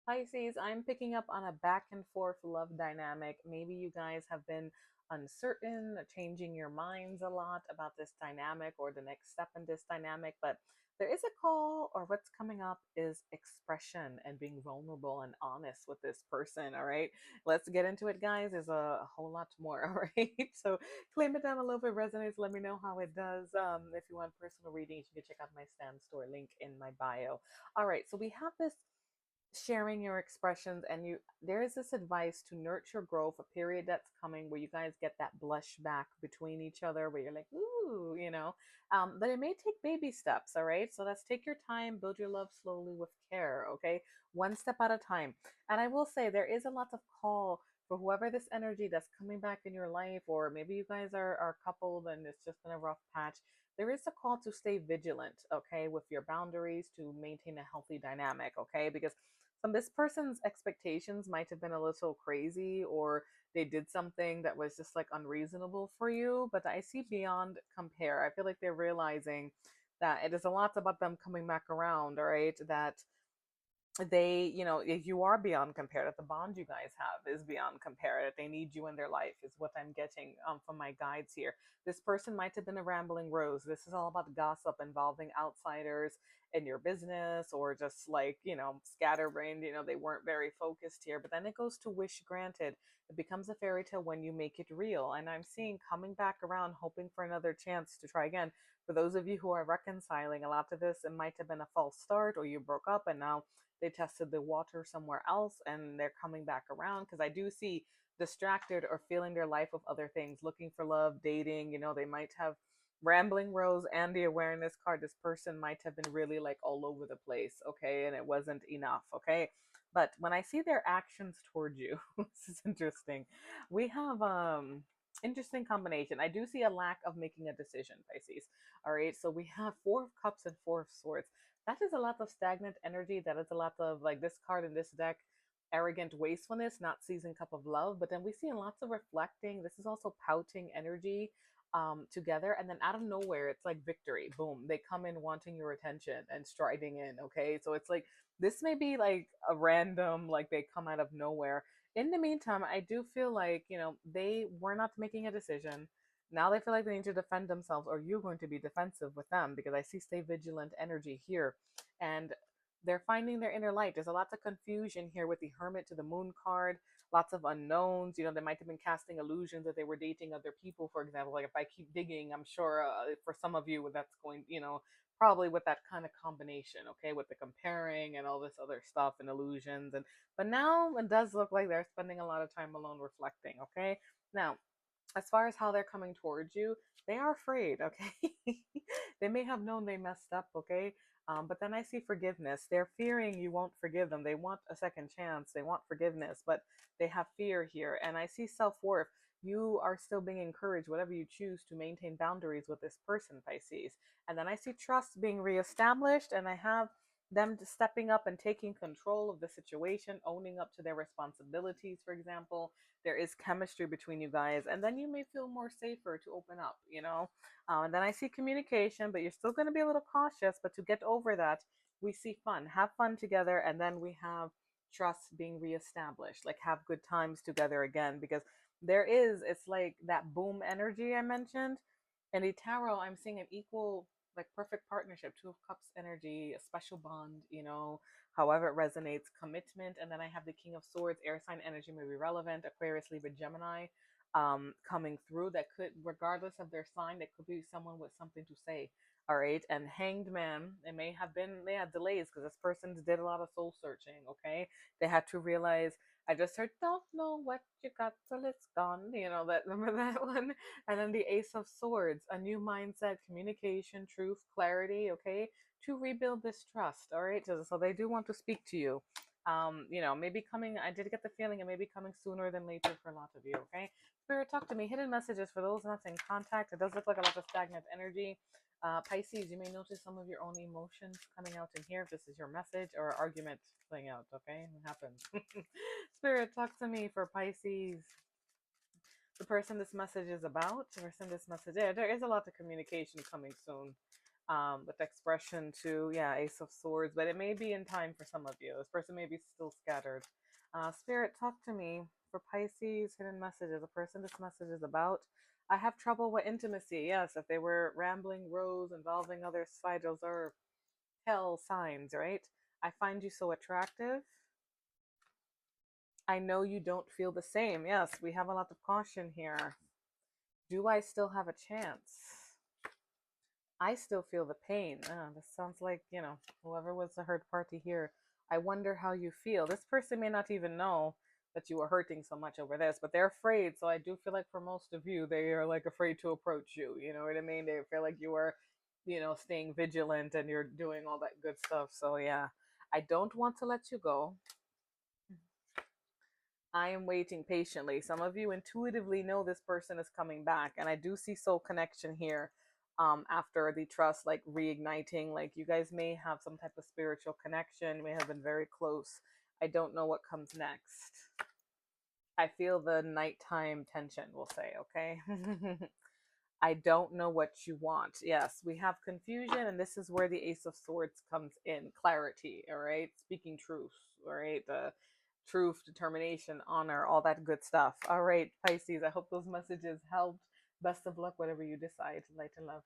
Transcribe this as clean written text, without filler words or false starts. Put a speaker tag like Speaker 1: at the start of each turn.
Speaker 1: Pisces, I'm picking up on a back and forth love dynamic. Maybe you guys have been uncertain, changing your minds a lot about this dynamic or the next step in this dynamic, but there is a call, or what's coming up is expression and being vulnerable and honest with this person. All right, let's get into it, guys. There's a whole lot more. All right, so claim it down below if it resonates. Let me know how it does. If you want personal readings, you can check out my Stan Store link in my bio. All right, so we have this sharing your expressions, and you there is this advice to nurture growth, a period that's coming where you guys get that blush back between each other, where you're like, ooh, but it may take baby steps. All right, so let's take your time, build your love slowly with care. Okay, one step at a time. And I will say there is a lot of call for whoever this energy that's coming back in your life, or maybe you guys are coupled and it's just been a rough patch. There is a call to stay vigilant, okay, with your boundaries to maintain a healthy dynamic, okay, because this person's expectations might have been a little crazy, or they did something that was just like unreasonable for you, but I see beyond compare. I feel like they're realizing that it is a lot about them coming back around. All right, that they, if you are beyond compare, that the bond you guys have is beyond compare, that they need you in their life is what I'm getting from my guides here. This person might have been a rambling rose. This is all about gossip involving outsiders in your business, or just like, scatterbrained. They weren't very focused here, but then it goes to wish granted. It becomes a fairy tale when you make it real, and I'm seeing coming back around, hoping for another chance to try again. For those of you who are reconciling, a lot of this, it might have been a false start, or you broke up and now they tested the water somewhere else and they're coming back around, because I do see distracted or feeling their life with other things, looking for love, dating. They might have rambling rose and the awareness card. This person might have been really like all over the place, okay, and it wasn't enough, okay. But when I see their actions toward you, this is interesting. We have interesting combination. I do see a lack of making a decision, Pisces. All right, so we have Four of Cups and Four of Swords. That is a lot of stagnant energy. That is a lot of, like, this card in this deck, arrogant wastefulness, not seasoned cup of love. But then we see lots of reflecting. This is also pouting energy together. And then out of nowhere, it's like victory. Boom. They come in wanting your attention and striding in. Okay. So it's like, this may be like a random, like they come out of nowhere. In the meantime, I do feel like, they were not making a decision. Now they feel like they need to defend themselves, or you're going to be defensive with them, because I see stay vigilant energy here. And they're finding their inner light. There's a lot of confusion here with the Hermit to the Moon card, lots of unknowns. They might have been casting illusions that they were dating other people, for example. Like, if I keep digging, I'm sure for some of you that's going, probably with that kind of combination, okay, with the comparing and all this other stuff and illusions. But now it does look like they're spending a lot of time alone reflecting, okay. Now, as far as how they're coming towards you, they are afraid, okay? They may have known they messed up, okay? But then I see forgiveness. They're fearing you won't forgive them. They want a second chance. They want forgiveness, but they have fear here. And I see self-worth. You are still being encouraged, whatever you choose, to maintain boundaries with this person, Pisces. And then I see trust being reestablished, and I have them stepping up and taking control of the situation, owning up to their responsibilities, for example. There is chemistry between you guys, and then you may feel more safer to open up, and then I see communication, but you're still going to be a little cautious. But to get over that, we see fun. Have fun together, and then we have trust being reestablished, like have good times together again, because it's like that boom energy I mentioned. And the tarot, I'm seeing an equal, like, perfect partnership, Two of Cups energy, a special bond, however it resonates, commitment. And then I have the King of Swords, air sign energy may be relevant, Aquarius, Libra, Gemini, coming through. That could, regardless of their sign, that could be someone with something to say. All right. And Hanged Man, it may have been, they had delays because this person did a lot of soul searching. Okay. They had to realize, I just heard, don't know what you got till it's gone. That, remember that one? And then the Ace of Swords, a new mindset, communication, truth, clarity, okay, to rebuild this trust. All right. So they do want to speak to you. Maybe coming, I did get the feeling it may be coming sooner than later for a lot of you. Okay. Spirit, talk to me. Hidden messages for those not in contact. It does look like a lot of stagnant energy. Pisces, you may notice some of your own emotions coming out in here, if this is your message, or argument playing out, okay? It happens. Spirit, talk to me for Pisces. The person this message is about, the person this message, there is a lot of communication coming soon. with expression too. Yeah, Ace of Swords, but it may be in time for some of you. This person may be still scattered. Spirit, talk to me for Pisces, hidden messages. The person this message is about. I have trouble with intimacy. Yes, if they were rambling rows involving other signs or hell signs, right? I find you so attractive. I know you don't feel the same. Yes, we have a lot of caution here. Do I still have a chance? I still feel the pain. This sounds like, whoever was the hurt party here. I wonder how you feel. This person may not even know that you are hurting so much over this, but they're afraid. So I do feel like for most of you, they are like afraid to approach you. You know what I mean? They feel like you are, staying vigilant and you're doing all that good stuff. So yeah, I don't want to let you go. I am waiting patiently. Some of you intuitively know this person is coming back, and I do see soul connection here. After the trust like reigniting, like you guys may have some type of spiritual connection, you may have been very close. I don't know what comes next. I feel the nighttime tension, we'll say, okay? I don't know what you want. Yes, we have confusion, and this is where the Ace of Swords comes in. Clarity, all right? Speaking truth, all right? Truth, determination, honor, all that good stuff. All right, Pisces, I hope those messages helped. Best of luck, whatever you decide. Light and love.